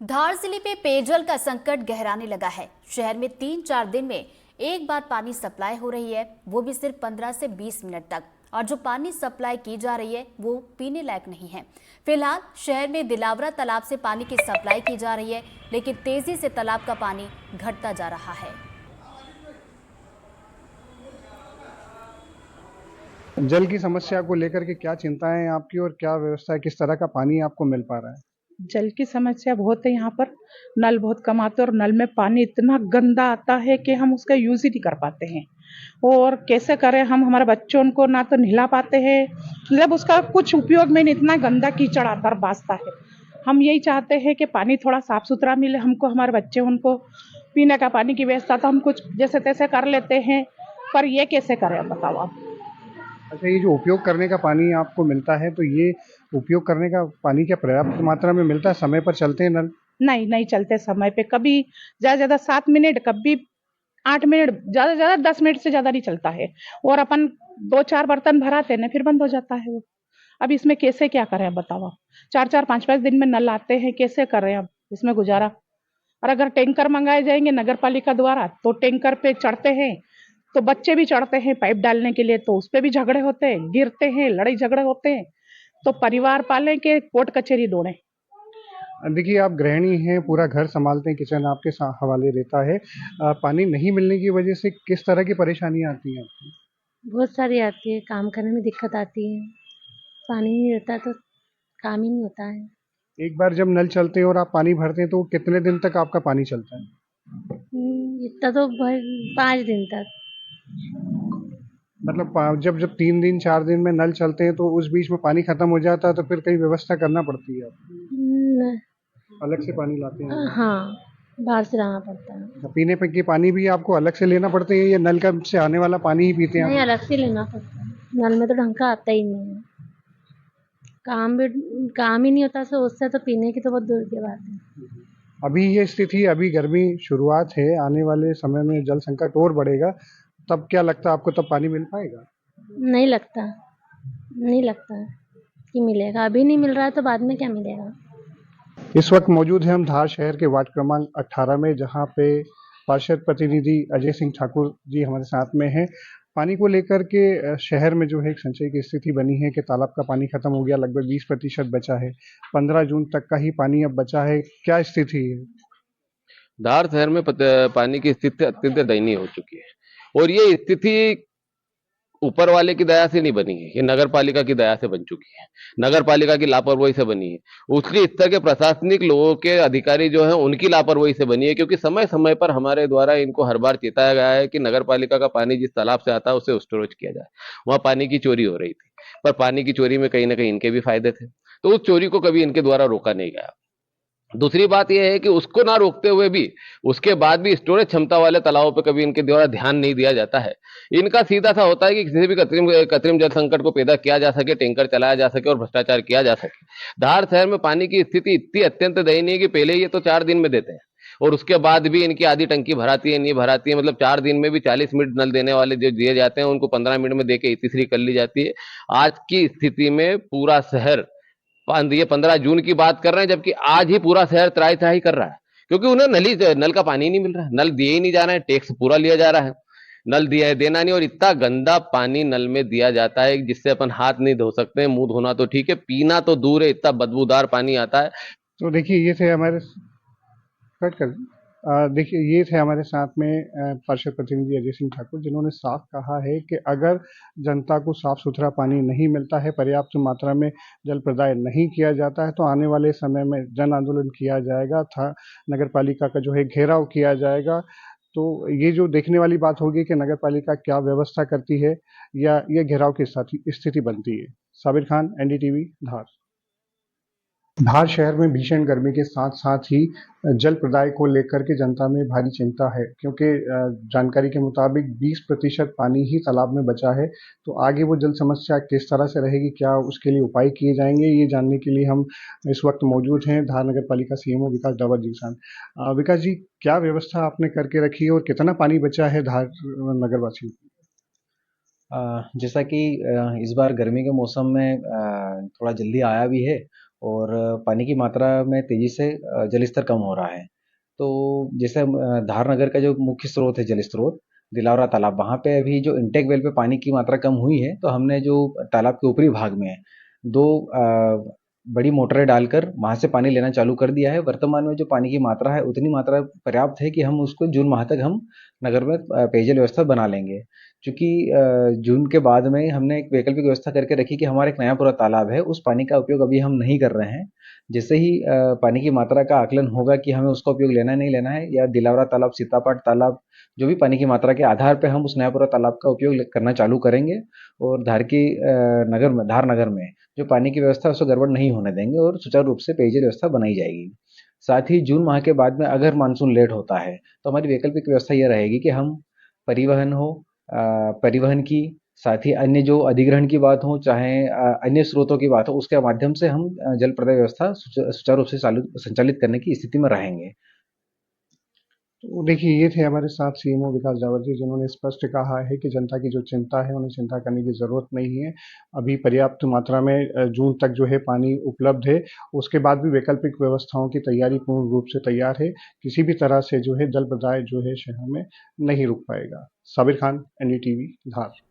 धार जिले में पेयजल का संकट गहराने लगा है। शहर में 3-4 दिन में एक बार पानी सप्लाई हो रही है, वो भी सिर्फ 15 से 20 मिनट तक। और जो पानी सप्लाई की जा रही है वो पीने लायक नहीं है। फिलहाल शहर में दिलावरा तालाब से पानी की सप्लाई की जा रही है, लेकिन तेजी से तालाब का पानी घटता जा रहा है। जल की समस्या को लेकर के क्या चिंताएं हैं आपकी और क्या व्यवस्था है, किस तरह का पानी आपको मिल पा रहा है? जल की समस्या बहुत है यहाँ पर। नल बहुत कम आते हैं और नल में पानी इतना गंदा आता है कि हम उसका यूज ही नहीं कर पाते हैं। और कैसे करें, हम हमारे बच्चों को ना तो नहला पाते हैं, मतलब उसका कुछ उपयोग में नहीं, इतना गंदा कीचड़ आता और बासता है। हम यही चाहते हैं कि पानी थोड़ा साफ सुथरा मिले हमको, हमारे बच्चे, उनको पीने का पानी की व्यवस्था तो हम कुछ जैसे तैसे कर लेते हैं, पर ये कैसे करें बताओ आप। अच्छा, ये जो उपयोग करने का पानी आपको मिलता है, तो ये उपयोग करने का पानी क्या पर्याप्त मात्रा में मिलता है? समय पर चलते हैं नल? नहीं नहीं चलते समय पे, कभी ज्यादा 7 मिनट, कभी 8 मिनट, ज्यादा 10 मिनट से ज्यादा नहीं चलता है। और अपन 2-4 बर्तन भराते हैं ना, फिर बंद हो जाता है वो। अब इसमें कैसे क्या करें बताओ आप। 4-4 5-5 दिन में नल आते हैं, कैसे करें अब इसमें गुजारा। और अगर टैंकर मंगाए जाएंगे नगर पालिका द्वारा तो टैंकर पे चढ़ते हैं, तो बच्चे भी चढ़ते हैं पाइप डालने के लिए, तो उस पे भी झगड़े होते हैं, गिरते हैं, लड़ाई झगड़े होते हैं। तो परिवार पालें के कोर्ट कचहरी दौड़े। देखिए, आप गृहिणी हैं, पूरा घर संभालते हैं, किचन आपके हवाले रहता है। पानी नहीं मिलने की वजह से किस तरह की परेशानियां आती हैं आपको? बहुत सारी आती है, काम करने में दिक्कत आती है। पानी नहीं रहता तो काम ही नहीं होता है। एक बार जब नल चलते हैं और आप पानी भरते हैं तो कितने दिन तक आपका पानी चलता है? इतना तो 5 दिन तक। मतलब जब जब 3 दिन 4 दिन में नल चलते हैं तो उस बीच में पानी खत्म हो जाता है, तो फिर कई व्यवस्था करना पड़ती है आपको? न, अलग से पानी लाते हैं? हाँ, बाहर से लाना पड़ता है। अच्छा, पीने पे की पानी भी आपको अलग से लेना पड़ता है या नल का से आने वाला पानी ही पीते हैं नहीं, आप? अलग से लेना पड़ता है। नल में तो ढंग का आता ही नहीं है। काम ही नहीं होता, सो उससे तो पीने की तो बहुत दूर की बात है। अभी ये स्थिति, अभी गर्मी शुरुआत है, आने वाले समय में जल संकट और बढ़ेगा, तब क्या लगता है आपको, तब पानी मिल पाएगा? नहीं लगता, नहीं लगता कि मिलेगा। अभी नहीं मिल रहा है तो बाद में क्या मिलेगा। इस वक्त मौजूद हैं हम धार शहर के वार्ड क्रमांक 18 में, जहां पे पार्षद प्रतिनिधि अजय सिंह ठाकुर जी हमारे साथ में हैं। पानी को लेकर के शहर में जो है एक संचय की स्थिति बनी है कि तालाब का पानी खत्म हो गया, लगभग 20% बचा है। 15 जून तक का ही पानी अब बचा है। क्या स्थिति है? धार शहर में पानी की स्थिति अत्यंत दयनीय हो चुकी है और ये स्थिति ऊपर वाले की दया से नहीं बनी है, ये नगर पालिका की दया से बन चुकी है, नगर पालिका की लापरवाही से बनी है। उसी स्तर के प्रशासनिक लोगों के अधिकारी जो हैं उनकी लापरवाही से बनी है, क्योंकि समय समय पर हमारे द्वारा इनको हर बार चेताया गया है कि नगर पालिका का पानी जिस तालाब से आता है उसे स्टोरेज किया जाए। वहां पानी की चोरी हो रही थी, पर पानी की चोरी में कहीं ना कहीं इनके भी फायदे थे, तो उस चोरी को कभी इनके द्वारा रोका नहीं गया। दूसरी बात यह है कि उसको ना रोकते हुए भी उसके बाद भी स्टोरेज क्षमता वाले तालाबों पर कभी इनके द्वारा ध्यान नहीं दिया जाता है। इनका सीधा सा होता है कि किसी भी कृत्रिम जल संकट को पैदा किया जा सके, टैंकर चलाया जा सके और भ्रष्टाचार किया जा सके। धार शहर में पानी की स्थिति इतनी अत्यंत दयनीय है कि पहले ये तो 4 दिन में देते हैं और उसके बाद भी इनकी आधी टंकी भराती है, नहीं भराती है। मतलब 4 दिन में भी 40 मिनट नल देने वाले जो दिए जाते हैं उनको 15 मिनट में देके तीसरी कर ली जाती है। आज की स्थिति में पूरा शहर, ये 15 जून की बात कर रहे हैं, जबकि आज ही पूरा शहर त्राही त्राही कर रहा है, क्योंकि उन्हें नल का पानी नहीं मिल रहा है, नल दिए ही नहीं जा रहे हैं, टैक्स पूरा लिया जा रहा है, नल दिया है देना नहीं। और इतना गंदा पानी नल में दिया जाता है जिससे अपन हाथ नहीं धो सकते हैं, मुंह धोना तो ठीक है, पीना तो दूर है, इतना बदबूदार पानी आता है। तो देखिए, ये थे हमारे कट कर देखिए, ये थे हमारे साथ में पार्षद प्रतिनिधि अजय सिंह ठाकुर, जिन्होंने साफ कहा है कि अगर जनता को साफ सुथरा पानी नहीं मिलता है, पर्याप्त मात्रा में जल प्रदाय नहीं किया जाता है, तो आने वाले समय में जन आंदोलन किया जाएगा था, नगर पालिका का जो है घेराव किया जाएगा। तो ये जो देखने वाली बात होगी कि नगर पालिका क्या व्यवस्था करती है या ये घेराव की स्थिति बनती है। साबिर खान, एनडीटीवी, धार। धार शहर में भीषण गर्मी के साथ साथ ही जल प्रदाय को लेकर के जनता में भारी चिंता है, क्योंकि जानकारी के मुताबिक 20% पानी ही तालाब में बचा है। तो आगे वो जल समस्या किस तरह से रहेगी, क्या उसके लिए उपाय किए जाएंगे, ये जानने के लिए हम इस वक्त मौजूद हैं धार नगर पालिका सीएमओ विकास डाबर जी के साथ। विकास जी, क्या व्यवस्था आपने करके रखी है और कितना पानी बचा है धार नगर वासियों को? जैसा कि इस बार गर्मी के मौसम में थोड़ा जल्दी आया भी है और पानी की मात्रा में तेज़ी से जल स्तर कम हो रहा है। तो जैसे धार नगर का जो मुख्य स्रोत है, जल स्रोत दिलावरा तालाब, वहाँ पे अभी जो इंटेक वेल पे पानी की मात्रा कम हुई है, तो हमने जो तालाब के ऊपरी भाग में 2 बड़ी मोटरें डालकर वहाँ से पानी लेना चालू कर दिया है। वर्तमान में जो पानी की मात्रा है, उतनी मात्रा पर्याप्त है कि हम उसको जून माह तक हम नगर में पेयजल व्यवस्था बना लेंगे। चूँकि जून के बाद में हमने एक वैकल्पिक व्यवस्था करके रखी कि हमारा एक नया पूरा तालाब है, उस पानी का उपयोग अभी हम नहीं कर रहे हैं। जैसे ही पानी की मात्रा का आकलन होगा कि हमें उसका उपयोग लेना है, नहीं लेना है, या दिलावरा तालाब, सीतापाट तालाब, जो भी पानी की मात्रा के आधार पे हम उस नयापुरा तालाब का उपयोग करना चालू करेंगे और धार नगर में जो पानी की व्यवस्था है उसको गड़बड़ नहीं होने देंगे और सुचारू रूप से पेयजल व्यवस्था बनाई जाएगी। साथ ही जून माह के बाद में अगर मानसून लेट होता है तो हमारी वैकल्पिक व्यवस्था ये रहेगी कि हम परिवहन की, साथ ही अन्य जो अधिग्रहण की बात हो, चाहे अन्य स्रोतों की बात हो, उसके माध्यम से हम जल प्रदाय व्यवस्था सुचारू रूप से संचालित करने की स्थिति में रहेंगे। तो देखिए, ये थे हमारे साथ सीएमओ विकास जावल जी, जिन्होंने स्पष्ट कहा है कि जनता की जो चिंता है, उन्हें चिंता करने की ज़रूरत नहीं है। अभी पर्याप्त मात्रा में जून तक जो है पानी उपलब्ध है। उसके बाद भी वैकल्पिक व्यवस्थाओं की तैयारी पूर्ण रूप से तैयार है। किसी भी तरह से जो है जल प्रदाय जो है शहर में नहीं रुक पाएगा। साबिर खान, एनडीटीवी, धार।